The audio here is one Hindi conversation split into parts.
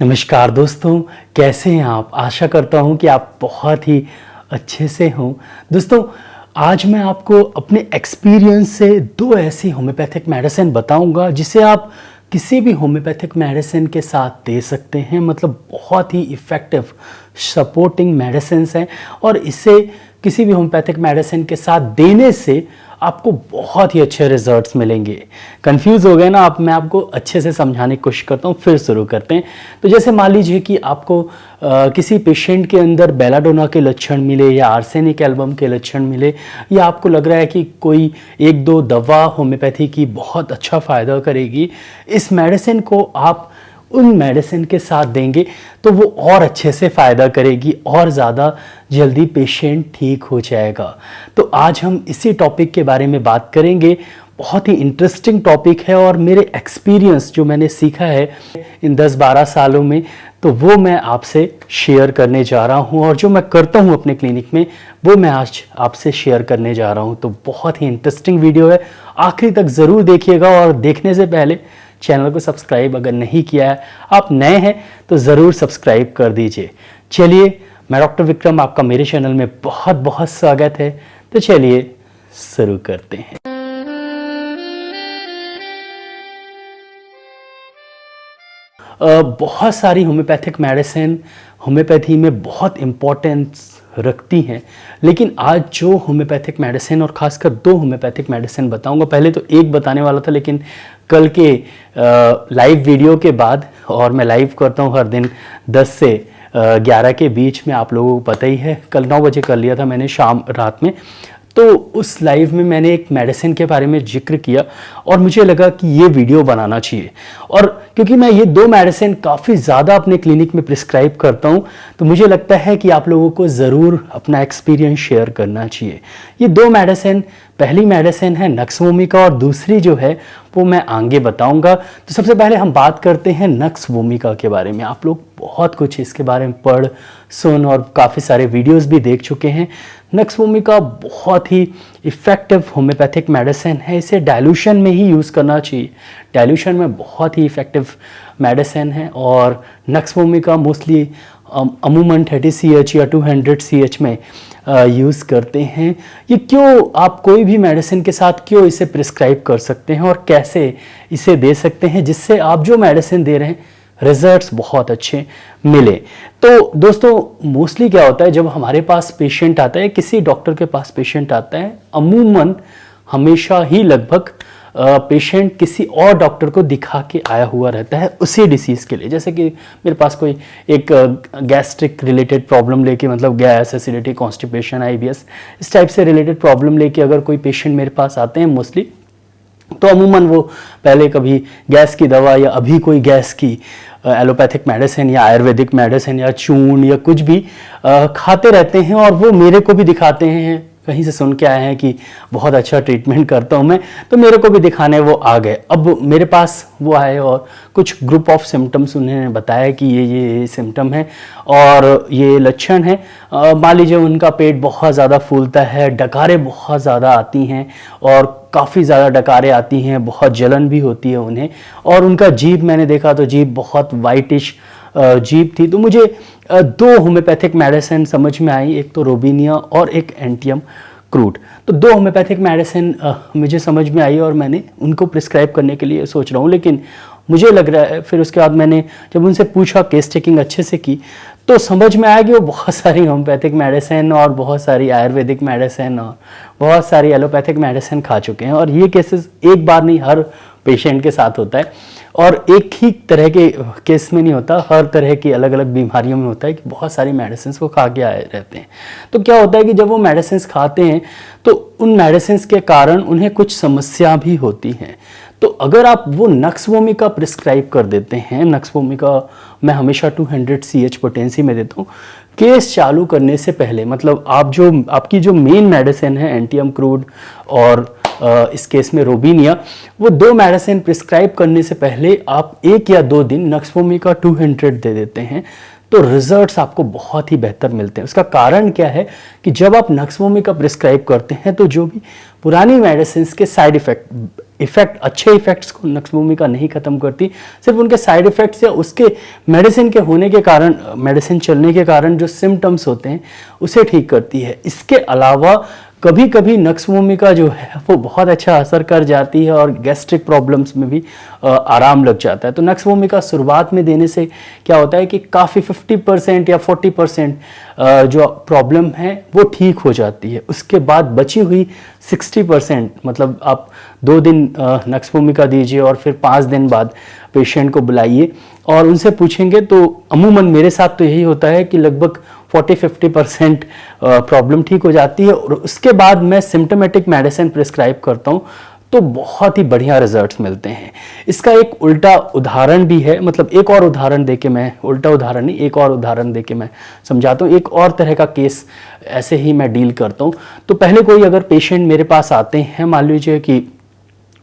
नमस्कार दोस्तों, कैसे हैं आप। आशा करता हूं कि आप बहुत ही अच्छे से हों। दोस्तों, आज मैं आपको अपने एक्सपीरियंस से दो ऐसी होम्योपैथिक मेडिसिन बताऊंगा जिसे आप किसी भी होम्योपैथिक मेडिसिन के साथ दे सकते हैं। मतलब बहुत ही इफ़ेक्टिव सपोर्टिंग मेडिसिन्स हैं और इसे किसी भी होम्योपैथिक मेडिसिन के साथ देने से आपको बहुत ही अच्छे रिजल्ट्स मिलेंगे। कंफ्यूज हो गए ना आप? मैं आपको अच्छे से समझाने की कोशिश करता हूँ। फिर शुरू करते हैं। तो जैसे मान लीजिए कि आपको किसी पेशेंट के अंदर बेलाडोना के लक्षण मिले या आर्सेनिक एल्बम के लक्षण मिले, या आपको लग रहा है कि कोई एक दो दवा होम्योपैथी की बहुत अच्छा फ़ायदा करेगी, इस मेडिसिन को आप उन मेडिसिन के साथ देंगे तो वो और अच्छे से फ़ायदा करेगी और ज़्यादा जल्दी पेशेंट ठीक हो जाएगा। तो आज हम इसी टॉपिक के बारे में बात करेंगे। बहुत ही इंटरेस्टिंग टॉपिक है और मेरे एक्सपीरियंस जो मैंने सीखा है इन 10-12 सालों में, तो वो मैं आपसे शेयर करने जा रहा हूँ और जो मैं करता हूँ अपने क्लिनिक में वो मैं आज आपसे शेयर करने जा रहा हूँ। तो बहुत ही इंटरेस्टिंग वीडियो है, आखिर तक ज़रूर देखिएगा। और देखने से पहले चैनल को सब्सक्राइब अगर नहीं किया है, आप नए हैं तो ज़रूर सब्सक्राइब कर दीजिए। चलिए, मैं डॉक्टर विक्रम, आपका मेरे चैनल में बहुत बहुत स्वागत है। तो चलिए शुरू करते हैं। बहुत सारी होम्योपैथिक मेडिसिन होम्योपैथी में बहुत इम्पोर्टेंस रखती हैं, लेकिन आज जो होम्योपैथिक मेडिसिन और ख़ासकर दो होम्योपैथिक मेडिसिन बताऊंगा। पहले तो एक बताने वाला था, लेकिन कल के लाइव वीडियो के बाद, और मैं लाइव करता हूं हर दिन 10 से 11 के बीच में, आप लोगों को पता ही है। कल 9 बजे कर लिया था मैंने, शाम रात में। तो उस लाइव में मैंने एक मेडिसिन के बारे में जिक्र किया और मुझे लगा कि ये वीडियो बनाना चाहिए। और क्योंकि मैं ये दो मेडिसिन काफ़ी ज़्यादा अपने क्लिनिक में प्रिस्क्राइब करता हूँ, तो मुझे लगता है कि आप लोगों को ज़रूर अपना एक्सपीरियंस शेयर करना चाहिए। ये दो मेडिसिन, पहली मेडिसिन है नक्स वोमिका और दूसरी जो है वो मैं आगे बताऊंगा। तो सबसे पहले हम बात करते हैं नक्स वोमिका के बारे में। आप लोग बहुत कुछ इसके बारे में पढ़ सुन और काफ़ी सारे वीडियोस भी देख चुके हैं। नक्स वोमिका बहुत ही इफ़ेक्टिव होम्योपैथिक मेडिसिन है। इसे डाइल्यूशन में ही यूज़ करना चाहिए। डाइल्यूशन में बहुत ही इफ़ेक्टिव मेडिसिन है और नक्स वोमिका मोस्टली अमूमन 30 CH या 200 CH में यूज़ करते हैं। ये क्यों, आप कोई भी मेडिसिन के साथ क्यों इसे प्रिस्क्राइब कर सकते हैं और कैसे इसे दे सकते हैं जिससे आप जो मेडिसिन दे रहे हैं रिजल्ट्स बहुत अच्छे मिले। तो दोस्तों, मोस्टली क्या होता है, जब हमारे पास पेशेंट आता है, किसी डॉक्टर के पास पेशेंट आता है, अमूमन हमेशा ही लगभग पेशेंट किसी और डॉक्टर को दिखा के आया हुआ रहता है उसी डिसीज़ के लिए। जैसे कि मेरे पास कोई एक गैस्ट्रिक रिलेटेड प्रॉब्लम लेके, मतलब गैस, एसिडिटी, कॉन्स्टिपेशन, IBS, इस टाइप से रिलेटेड प्रॉब्लम लेके अगर कोई पेशेंट मेरे पास आते हैं मोस्टली, तो अमूमन वो पहले कभी गैस की दवा या अभी कोई गैस की एलोपैथिक मेडिसिन या आयुर्वेदिक मेडिसिन या चूर्ण या कुछ भी खाते रहते हैं और वो मेरे को भी दिखाते हैं। कहीं से सुन के आए हैं कि बहुत अच्छा ट्रीटमेंट करता हूँ मैं, तो मेरे को भी दिखाने वो आ गए। अब मेरे पास वो आए और कुछ ग्रुप ऑफ सिम्टम्स उन्होंने बताया कि ये सिम्टम है और ये लक्षण है। मान लीजिए उनका पेट बहुत ज़्यादा फूलता है, डकारें बहुत ज़्यादा आती हैं और काफ़ी ज़्यादा डकारें आती हैं, बहुत जलन भी होती है उन्हें, और उनका जीभ मैंने देखा तो जीभ बहुत वाइटिश जीभ थी। तो मुझे दो होम्योपैथिक मेडिसिन समझ में आई, एक तो रोबिनिया और एक एंटियम क्रूड। तो दो होम्योपैथिक मेडिसिन मुझे समझ में आई और मैंने उनको प्रिस्क्राइब करने के लिए सोच रहा हूँ। लेकिन मुझे लग रहा है, फिर उसके बाद मैंने जब उनसे पूछा, केस टेकिंग अच्छे से की, तो समझ में आया कि वो बहुत सारी होम्योपैथिक मेडिसिन और बहुत सारी आयुर्वेदिक मेडिसिन और बहुत सारी एलोपैथिक मेडिसिन खा चुके हैं। और ये केसेस एक बार नहीं, हर पेशेंट के साथ होता है और एक ही तरह के केस में नहीं होता, हर तरह की अलग अलग बीमारियों में होता है कि बहुत सारी मेडिसिन वो खा के आए रहते हैं। तो क्या होता है कि जब वो मेडिसिन खाते हैं तो उन मेडिसिन के कारण उन्हें कुछ समस्या भी होती हैं। तो अगर आप वो नक्स वोमिका प्रिस्क्राइब कर देते हैं, नक्स वोमिका मैं हमेशा 200 CH पोटेंसी में देता हूँ केस चालू करने से पहले। मतलब आपकी जो मेन मेडिसिन है एंटियम क्रूड और इस केस में रोबिनिया, वो दो मेडिसिन प्रिस्क्राइब करने से पहले आप 1 या 2 दिन नक्स वोमिका 200 दे देते हैं तो रिजल्ट्स आपको बहुत ही बेहतर मिलते हैं। उसका कारण क्या है कि जब आप नक्स वोमिका प्रिस्क्राइब करते हैं तो जो भी पुरानी मेडिसिन के साइड इफेक्ट, इफेक्ट, अच्छे इफेक्ट्स को नक्स भूमिका नहीं खत्म करती, सिर्फ उनके साइड इफेक्ट्स या उसके मेडिसिन के होने के कारण, मेडिसिन चलने के कारण जो सिम्टम्स होते हैं उसे ठीक करती है। इसके अलावा कभी कभी नक्स भूमिका जो है वो बहुत अच्छा असर कर जाती है और गैस्ट्रिक प्रॉब्लम्स में भी आराम लग जाता है। तो नक्स भूमिका शुरुआत में देने से क्या होता है कि काफ़ी 50% या 40% जो प्रॉब्लम है वो ठीक हो जाती है। उसके बाद बची हुई 60%, मतलब आप 2 दिन नक्स भूमिका दीजिए और फिर 5 दिन बाद पेशेंट को बुलाइए और उनसे पूछेंगे, तो अमूमन मेरे साथ तो यही होता है कि लगभग 40-50% प्रॉब्लम ठीक हो जाती है और उसके बाद मैं सिम्टोमेटिक मेडिसिन प्रिस्क्राइब करता हूँ तो बहुत ही बढ़िया रिजल्ट्स मिलते हैं। इसका एक उल्टा उदाहरण भी है, मतलब एक और उदाहरण देके मैं, उल्टा उदाहरण नहीं, एक और उदाहरण देके मैं समझाता हूँ। एक और तरह का केस ऐसे ही मैं डील करता हूँ। तो पहले कोई अगर पेशेंट मेरे पास आते हैं, मान लीजिए कि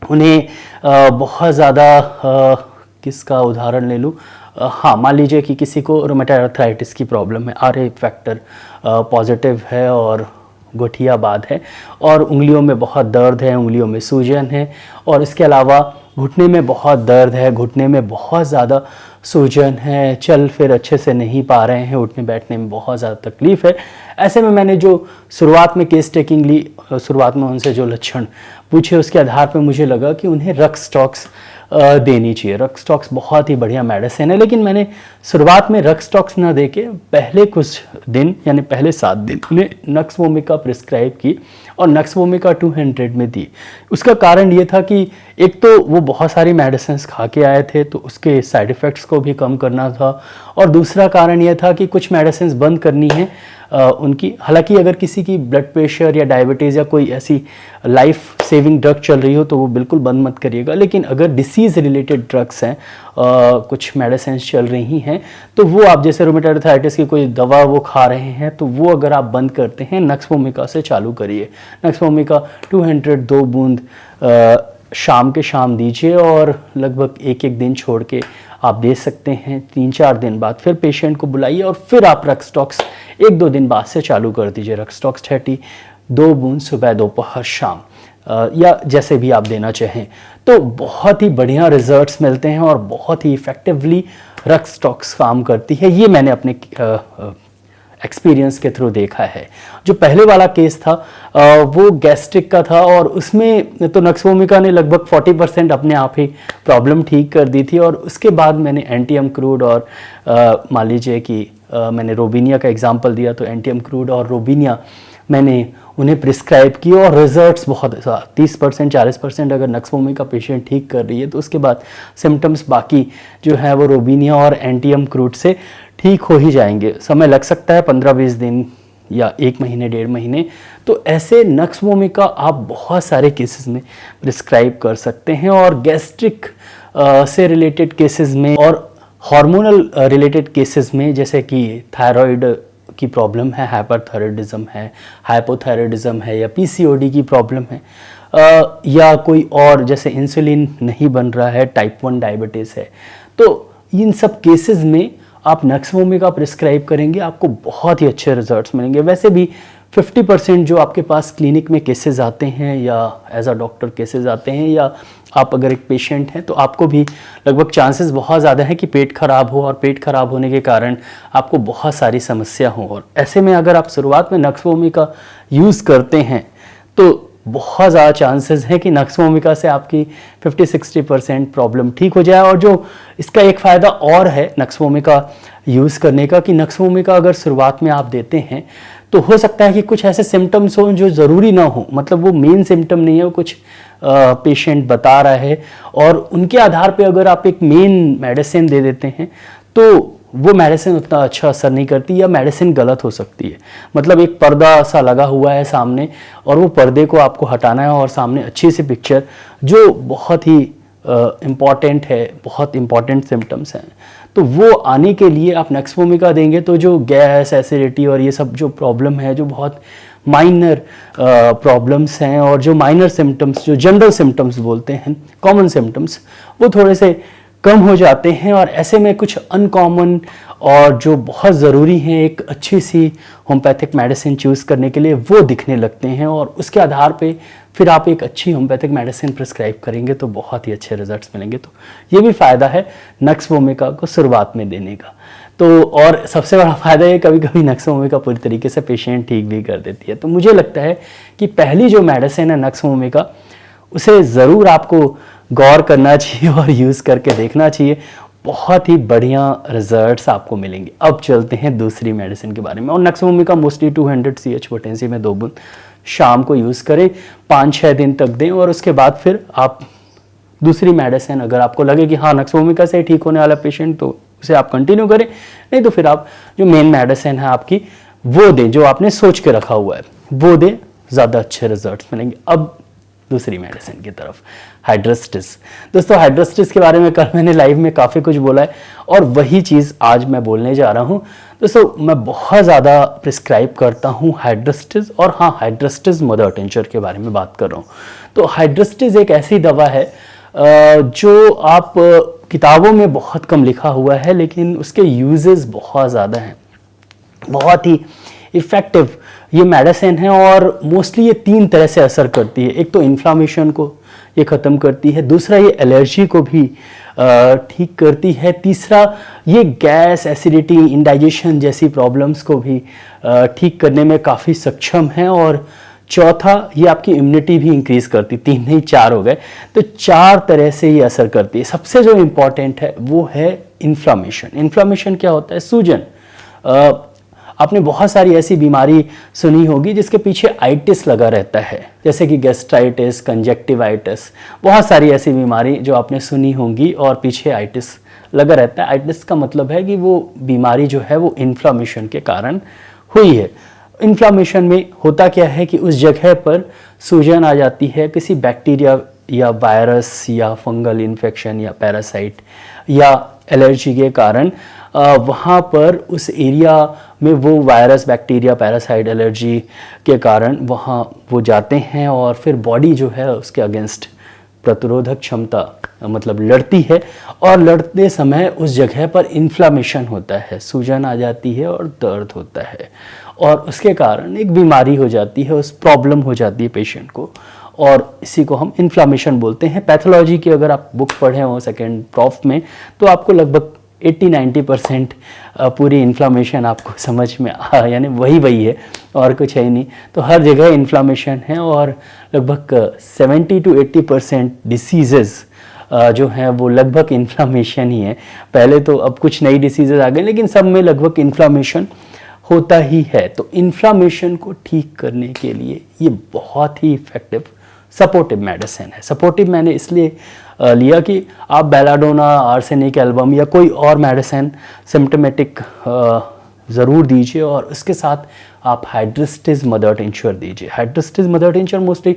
उन्हें बहुत ज़्यादा, किसका उदाहरण ले लूँ, हाँ मान लीजिए कि किसी को रोमेटॉइड आर्थराइटिस की प्रॉब्लम है, आरए फैक्टर पॉजिटिव है और गठियाबाद है और उंगलियों में बहुत दर्द है, उंगलियों में सूजन है और इसके अलावा घुटने में बहुत दर्द है, घुटने में बहुत ज़्यादा सूजन है, चल फिर अच्छे से नहीं पा रहे हैं, उठने बैठने में बहुत ज़्यादा तकलीफ़ है। ऐसे में मैंने जो शुरुआत में केस टेकिंग ली, शुरुआत में उनसे जो लक्षण पूछे उसके आधार पर मुझे लगा कि उन्हें रक्सटॉक्स देनी चाहिए। रक्सटॉक्स बहुत ही बढ़िया मेडिसिन है, लेकिन मैंने शुरुआत में रक्सटॉक्स ना देके पहले कुछ दिन यानी पहले 7 दिन उन्हें नक्स भूमिका प्रिस्क्राइब की और नक्स भूमिका 200 में दी। उसका कारण ये था कि एक तो वो बहुत सारी मेडिसिन खा के आए थे तो उसके साइड इफ़ेक्ट्स को भी कम करना था और दूसरा कारण ये था कि कुछ मेडिसिन बंद करनी है उनकी। हालांकि अगर किसी की ब्लड प्रेशर या डायबिटीज़ या कोई ऐसी लाइफ सेविंग ड्रग चल रही हो तो वो बिल्कुल बंद मत करिएगा, लेकिन अगर डिसीज़ रिलेटेड ड्रग्स हैं, कुछ मेडिसिन चल रही हैं, तो वो आप जैसे रोमेटॉइड आर्थराइटिस की कोई दवा वो खा रहे हैं तो वो अगर आप बंद करते हैं, नक्स भूमिका से चालू करिए। नक्स भूमिका 2 बूंद शाम के शाम दीजिए और लगभग एक दिन छोड़ के आप दे सकते हैं। 3-4 दिन बाद फिर पेशेंट को बुलाइए और फिर आप रक्सटॉक्स 1-2 दिन बाद से चालू कर दीजिए। रक्सटॉक्स 30 2 बूंद सुबह, दोपहर, शाम या जैसे भी आप देना चाहें, तो बहुत ही बढ़िया रिजल्ट्स मिलते हैं और बहुत ही इफ़ेक्टिवली रक्सटॉक्स काम करती है। ये मैंने अपने एक्सपीरियंस के थ्रू देखा है। जो पहले वाला केस था वो गैस्ट्रिक का था और उसमें तो नक्स भूमिका ने लगभग 40% अपने आप ही प्रॉब्लम ठीक कर दी थी और उसके बाद मैंने एंटियम क्रूड और मान लीजिए कि मैंने रोबिनिया का एग्जांपल दिया, तो एंटियम क्रूड और रोबिनिया मैंने उन्हें प्रिस्क्राइब की और रिजल्ट्स बहुत 30% 40% अगर नक्स भूमिका पेशेंट ठीक कर रही है तो उसके बाद सिम्टम्स बाकी जो है वो रोबिनिया और एंटियम क्रूड से ठीक हो ही जाएंगे। समय लग सकता है 15-20 दिन या 1 महीने 1.5 महीने। तो ऐसे नक्स भूमिका आप बहुत सारे केसेस में प्रिस्क्राइब कर सकते हैं और गैस्ट्रिक से रिलेटेड केसेस में और हार्मोनल रिलेटेड केसेस में, जैसे कि थायराइड की प्रॉब्लम है, हाइपरथायराइडिज्म है, हाइपोथायराइडिज्म है या पीसीओडी की प्रॉब्लम है या कोई और जैसे इंसुलिन नहीं बन रहा है, टाइप 1 डायबिटीज़ है, तो इन सब केसेस में आप नक्स भूमिका प्रिस्क्राइब करेंगे, आपको बहुत ही अच्छे रिजल्ट्स मिलेंगे। वैसे भी 50% जो आपके पास क्लिनिक में केसेस आते हैं या एज अ डॉक्टर केसेस आते हैं या आप अगर एक पेशेंट हैं तो आपको भी लगभग चांसेस बहुत ज़्यादा है कि पेट खराब हो और पेट खराब होने के कारण आपको बहुत सारी समस्या हो। और ऐसे में अगर आप शुरुआत में नक्स भूमिका यूज़ करते हैं तो बहुत ज़्यादा चांसेस हैं कि नक्स भूमिका से आपकी 50-60% प्रॉब्लम ठीक हो जाए। और जो इसका एक फ़ायदा और है नक्स भूमिका यूज़ करने का कि नक्स भूमिका अगर शुरुआत में आप देते हैं तो हो सकता है कि कुछ ऐसे सिम्टम्स हों जो ज़रूरी ना हो, मतलब वो मेन सिम्टम नहीं है, वो कुछ पेशेंट बता रहा है और उनके आधार पे अगर आप एक मेन मेडिसिन दे देते हैं तो वो मेडिसिन उतना अच्छा असर नहीं करती या मेडिसिन गलत हो सकती है। मतलब एक पर्दा सा लगा हुआ है सामने और वो पर्दे को आपको हटाना है और सामने अच्छी सी पिक्चर जो बहुत ही इम्पॉर्टेंट है, बहुत इम्पॉर्टेंट सिम्टम्स हैं, तो वो आने के लिए आप नक्स भूमिका देंगे तो जो गैस, एसिडिटी और ये सब जो प्रॉब्लम है, जो बहुत माइनर प्रॉब्लम्स हैं और जो माइनर सिम्टम्स, जो जनरल सिम्टम्स बोलते हैं, कॉमन सिम्टम्स, वो थोड़े से कम हो जाते हैं। और ऐसे में कुछ अनकॉमन और जो बहुत ज़रूरी हैं एक अच्छी सी होम्योपैथिक मेडिसिन चूज़ करने के लिए, वो दिखने लगते हैं। और उसके आधार पे फिर आप एक अच्छी होम्योपैथिक मेडिसिन प्रिस्क्राइब करेंगे तो बहुत ही अच्छे रिजल्ट्स मिलेंगे। तो ये भी फ़ायदा है नक्स वोमिका को शुरुआत में देने का। तो और सबसे बड़ा फ़ायदा है, कभी कभी नक्स वोमिका पूरी तरीके से पेशेंट ठीक भी कर देती है। तो मुझे लगता है कि पहली जो मेडिसिन है नक्स वोमिका, उसे ज़रूर आपको गौर करना चाहिए और यूज़ करके देखना चाहिए। बहुत ही बढ़िया रिजल्ट्स आपको मिलेंगे। अब चलते हैं दूसरी मेडिसिन के बारे में। और nux vomica mostly 200 CH potency में 2 बूंद शाम को यूज़ करें, 5-6 दिन तक दें। और उसके बाद फिर आप दूसरी मेडिसिन, अगर आपको लगे कि हाँ नक्स वोमिका से ठीक होने वाला पेशेंट, तो उसे आप कंटिन्यू करें। नहीं तो फिर आप जो मेन मेडिसिन है आपकी वो दें, जो आपने सोच के रखा हुआ है वो दें, ज़्यादा अच्छे रिजल्ट्स मिलेंगे। अब दूसरी मेडिसिन की तरफ, हाइड्रोस्टिस। दोस्तों हाइड्रोस्टिस के बारे में कल मैंने लाइव में काफ़ी कुछ बोला है और वही चीज़ आज मैं बोलने जा रहा हूँ। दोस्तों मैं बहुत ज़्यादा प्रिस्क्राइब करता हूँ हाइड्रोस्टिस, और हाँ हाइड्रोस्टिस मदर टिंचर के बारे में बात कर रहा हूँ। तो हाइड्रोस्टिस एक ऐसी दवा है जो आप किताबों में बहुत कम लिखा हुआ है, लेकिन उसके यूजेस बहुत ज़्यादा हैं। बहुत ही इफ़ेक्टिव ये मेडिसिन है और मोस्टली ये 3 तरह से असर करती है। एक तो इन्फ्लामेशन को ये ख़त्म करती है, दूसरा ये एलर्जी को भी ठीक करती है, तीसरा ये गैस, एसिडिटी, इंडाइजेशन जैसी प्रॉब्लम्स को भी ठीक करने में काफ़ी सक्षम है, और चौथा ये आपकी इम्यूनिटी भी इंक्रीज करती। 3 नहीं 4 हो गए, तो 4 तरह से ये असर करती है। सबसे जो इम्पॉर्टेंट है वो है इन्फ्लामेशन। इन्फ्लामेशन क्या होता है? सूजन। आपने बहुत सारी ऐसी बीमारी सुनी होगी जिसके पीछे आइटिस लगा रहता है, जैसे कि गैस्ट्राइटिस, कंजक्टिवाइटिस, बहुत सारी ऐसी बीमारी जो आपने सुनी होंगी और पीछे आइटिस लगा रहता है। आइटिस का मतलब है कि वो बीमारी जो है वो इन्फ्लामेशन के कारण हुई है। इन्फ्लामेशन में होता क्या है कि उस जगह पर सूजन आ जाती है, किसी बैक्टीरिया या वायरस या फंगल इन्फेक्शन या पैरासाइट या एलर्जी के कारण वहाँ पर उस एरिया में वो वायरस, बैक्टीरिया, पैरासाइट, एलर्जी के कारण वहाँ वो जाते हैं और फिर बॉडी जो है उसके अगेंस्ट प्रतिरोधक क्षमता मतलब लड़ती है, और लड़ते समय उस जगह पर इन्फ्लामेशन होता है, सूजन आ जाती है और दर्द होता है, और उसके कारण एक बीमारी हो जाती है, उस प्रॉब्लम हो जाती है पेशेंट को, और इसी को हम इन्फ्लामेशन बोलते हैं। पैथोलॉजी की अगर आप बुक पढ़े हो सेकेंड प्रॉफ में, तो आपको लगभग 80-90% पूरी इन्फ्लामेशन आपको समझ में यानी वही है और कुछ है ही नहीं। तो हर जगह इन्फ्लामेशन है और लगभग 70-80% डिसीजेज़ जो हैं वो लगभग इन्फ्लामेशन ही है। पहले तो अब कुछ नई डिसीजेज़ आ गए, लेकिन सब में लगभग इन्फ्लामेशन होता ही है। तो इन्फ्लामेशन को ठीक करने के लिए ये बहुत ही इफ़ेक्टिव सपोर्टिव मेडिसिन है। सपोर्टिव मैंने इसलिए लिया कि आप बेलाडोना, आर्सेनिक एल्बम या कोई और मेडिसिन सिम्टोमेटिक ज़रूर दीजिए, और उसके साथ आप हाइड्रोस्टिस मदर टिंचर दीजिए। हाइड्रोस्टिस मदर टिंचर मोस्टली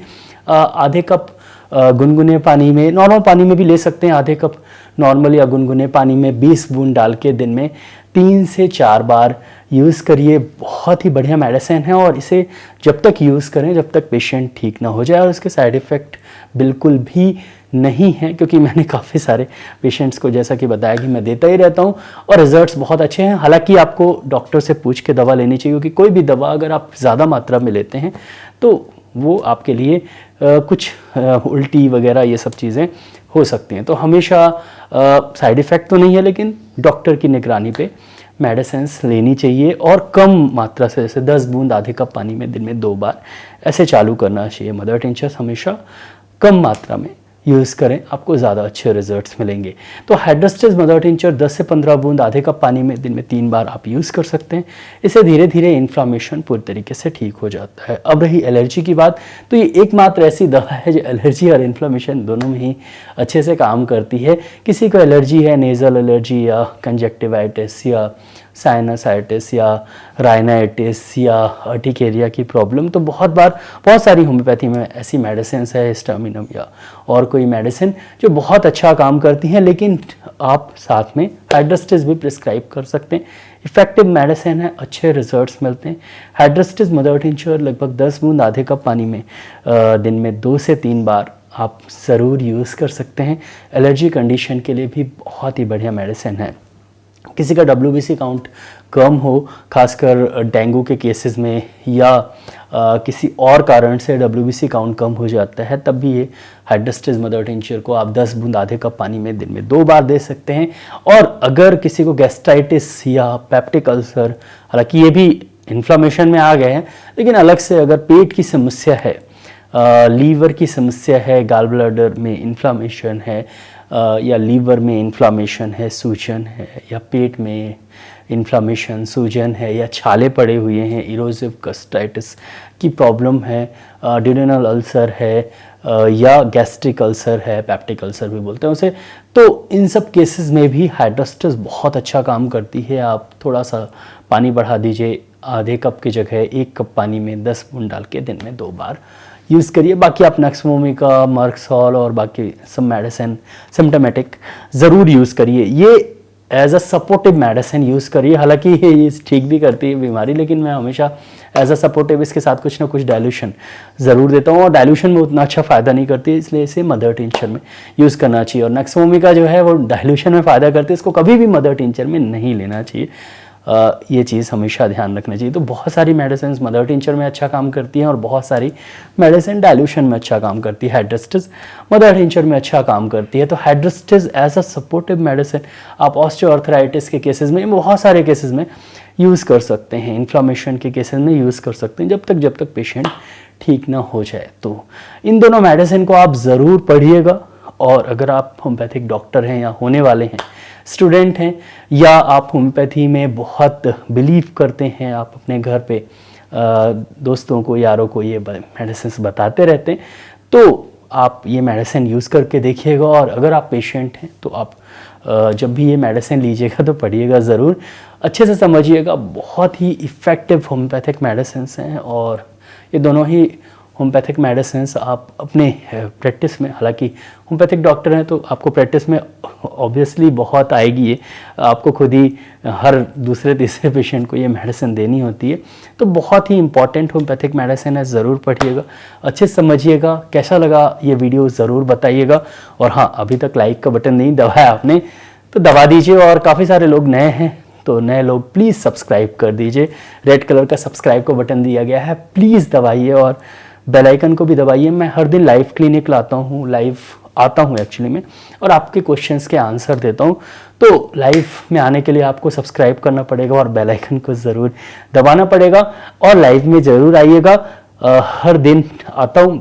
आधे कप गुनगुने पानी में, नॉर्मल पानी में भी ले सकते हैं, आधे कप नॉर्मल या गुनगुने पानी में 20 बूंद डाल के दिन में 3 से 4 बार यूज़ करिए। बहुत ही बढ़िया मेडिसिन है, और इसे जब तक यूज़ करें जब तक पेशेंट ठीक ना हो जाए, और उसके साइड इफ़ेक्ट बिल्कुल भी नहीं है, क्योंकि मैंने काफ़ी सारे पेशेंट्स को जैसा कि बताया कि मैं देता ही रहता हूँ और रिजल्ट्स बहुत अच्छे हैं। हालांकि आपको डॉक्टर से पूछ के दवा लेनी चाहिए, क्योंकि कोई भी दवा अगर आप ज़्यादा मात्रा में लेते हैं तो वो आपके लिए कुछ उल्टी वगैरह ये सब चीज़ें हो सकती हैं। तो हमेशा साइड इफ़ेक्ट तो नहीं है, लेकिन डॉक्टर की निगरानी पे मेडिसिन्स लेनी चाहिए, और कम मात्रा से, जैसे 10 बूंद आधे कप पानी में दिन में 2 बार ऐसे चालू करना चाहिए। मदर टिंचर्स हमेशा कम मात्रा में यूज़ करें, आपको ज़्यादा अच्छे रिजल्ट्स मिलेंगे। तो हाइड्रोस्टिस मदर टिंचर 10 से 15 बूंद आधे कप पानी में दिन में 3 बार आप यूज़ कर सकते हैं। इससे धीरे धीरे इन्फ्लामेशन पूरी तरीके से ठीक हो जाता है। अब रही एलर्जी की बात, तो ये एकमात्र ऐसी दवा है जो एलर्जी और इन्फ्लामेशन दोनों में ही अच्छे से काम करती है। किसी को एलर्जी है, नेज़ल एलर्जी या कंजक्टिवाइटिस या साइनसाइटिस या राइनाइटिस या अर्टिकेरिया की प्रॉब्लम, तो बहुत सारी होम्योपैथी में ऐसी मेडिसिन है, हिस्टामिनम या और कोई मेडिसिन जो बहुत अच्छा काम करती हैं, लेकिन आप साथ में हाइड्रोस्टिस भी प्रिस्क्राइब कर सकते हैं। इफेक्टिव मेडिसिन है, अच्छे रिजल्ट्स मिलते हैं। हाइड्रोस्टिस मदर टिंचर लगभग 10 बूंद आधे कप पानी में दिन में 2 से 3 बार आप ज़रूर यूज़ कर सकते हैं। एलर्जी कंडीशन के लिए भी बहुत ही बढ़िया मेडिसिन है। किसी का WBC काउंट कम हो, खासकर डेंगू के केसेस में, या किसी और कारण से WBC काउंट कम हो जाता है, तब भी ये हाइड्रोस्टेज मदर टिंचर को आप 10 बूंद आधे कप पानी में दिन में 2 बार दे सकते हैं। और अगर किसी को गैस्ट्राइटिस या पेप्टिक अल्सर, हालांकि ये भी इन्फ्लामेशन में आ गए हैं, लेकिन अलग से अगर पेट की समस्या है, लीवर की समस्या है, गाल ब्लैडर में इन्फ्लामेशन है, या लीवर में इन्फ्लामेशन है, सूजन है, या पेट में इन्फ्लामेशन, सूजन है, या छाले पड़े हुए हैं, इरोसिव गैस्ट्राइटिस की प्रॉब्लम है, ड्यूडेनल अल्सर है, या गैस्ट्रिक अल्सर है, पेप्टिक अल्सर भी बोलते हैं उसे, तो इन सब केसेस में भी हाइड्रोस्टेज बहुत अच्छा काम करती है। आप थोड़ा सा पानी बढ़ा दीजिए, आधे कप की जगह 1 कप पानी में 10 बूंद डाल के दिन में 2 बार यूज़ करिए। बाकी आप नक्सवोमिका, मर्कसॉल और बाकी सब मेडिसिन सिम्टोमेटिक ज़रूर यूज़ करिए। ये as a supportive medicine use करिए। हालांकि ये ठीक भी करती है बीमारी, लेकिन मैं हमेशा एज अ सपोर्टिव इसके साथ कुछ ना कुछ डाइल्यूशन ज़रूर देता हूँ, और डाइल्यूशन में उतना अच्छा फ़ायदा नहीं करती है, इसलिए इसे मदर टिंचर में यूज़ करना चाहिए। और नक्सवोमिका जो है वो डाइल्यूशन में फ़ायदा करती है, इसको कभी भी मदर टिंचर में नहीं लेना चाहिए। ये चीज़ हमेशा ध्यान रखना चाहिए। तो बहुत सारी मेडिसिन मदर टिंचर में अच्छा काम करती हैं और बहुत सारी मेडिसिन डाइल्यूशन में अच्छा काम करती है। हाइड्रोस्टेज मदर टिंचर में अच्छा काम करती है। तो हाइड्रोस्टेज एज अ सपोर्टिव मेडिसिन आप ऑस्टियोआर्थराइटिस के केसेस में, बहुत सारे केसेस में यूज़ कर सकते हैं, इन्फ्लामेशन के केसेस में यूज़ कर सकते हैं, जब तक पेशेंट ठीक ना हो जाए। तो इन दोनों मेडिसिन को आप ज़रूर पढ़िएगा। और अगर आप होम्योपैथिक डॉक्टर हैं या होने वाले हैं, स्टूडेंट हैं, या आप होम्योपैथी में बहुत बिलीव करते हैं, आप अपने घर पे दोस्तों को, यारों को ये मेडिसिन बताते रहते हैं, तो आप ये मेडिसिन यूज़ करके देखिएगा। और अगर आप पेशेंट हैं तो आप जब भी ये मेडिसिन लीजिएगा तो पढ़िएगा ज़रूर, अच्छे से समझिएगा। बहुत ही इफ़ेक्टिव होम्योपैथिक मेडिसिन हैं, और ये दोनों ही होम्योपैथिक मेडिसिन आप अपने प्रैक्टिस में, हालांकि होम्योपैथिक डॉक्टर हैं तो आपको प्रैक्टिस में ऑब्वियसली बहुत आएगी, ये आपको खुद ही हर दूसरे तीसरे पेशेंट को ये मेडिसिन देनी होती है। तो बहुत ही इंपॉर्टेंट होम्योपैथिक मेडिसिन है, ज़रूर पढ़िएगा, अच्छे से समझिएगा। कैसा लगा ये वीडियो ज़रूर बताइएगा। और हाँ, अभी तक लाइक का बटन नहीं दबाया आपने तो दबा दीजिए। और काफ़ी सारे लोग नए हैं तो नए लोग प्लीज़ सब्सक्राइब कर दीजिए। रेड कलर का सब्सक्राइब का बटन दिया गया है, प्लीज़ दबाइए, और बेल आइकन को भी दबाइए। मैं हर दिन लाइव क्लिनिक लाता हूँ, लाइव आता हूँ एक्चुअली में, और आपके क्वेश्चंस के आंसर देता हूँ। तो लाइव में आने के लिए आपको सब्सक्राइब करना पड़ेगा और बेल आइकन को ज़रूर दबाना पड़ेगा, और लाइव में ज़रूर आइएगा। हर दिन आता हूँ।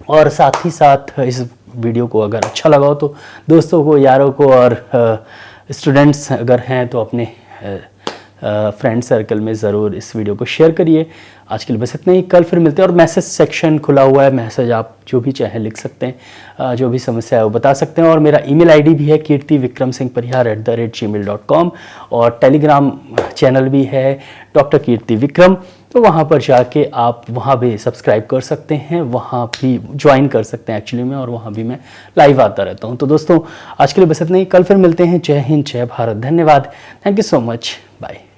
और साथ ही साथ इस वीडियो को अगर अच्छा लगा हो तो दोस्तों को, यारों को, और स्टूडेंट्स अगर हैं तो अपने फ्रेंड सर्कल में ज़रूर इस वीडियो को शेयर करिए। आज के लिए बस इतना ही, कल फिर मिलते हैं। और मैसेज सेक्शन खुला हुआ है, मैसेज आप जो भी चाहें लिख सकते हैं, जो भी समस्या है वो बता सकते हैं। और मेरा ईमेल आईडी भी है kirtivikramsinghparihar@gmail.com, और टेलीग्राम चैनल भी है डॉक्टर कीर्ति विक्रम। तो वहाँ पर जाके आप वहाँ भी सब्सक्राइब कर सकते हैं, वहाँ भी ज्वाइन कर सकते हैं एक्चुअली में, और वहाँ भी मैं लाइव आता रहता हूँ। तो दोस्तों आज के लिए बस इतना ही, कल फिर मिलते हैं। जय हिंद, जय भारत, धन्यवाद, thank you so much, bye.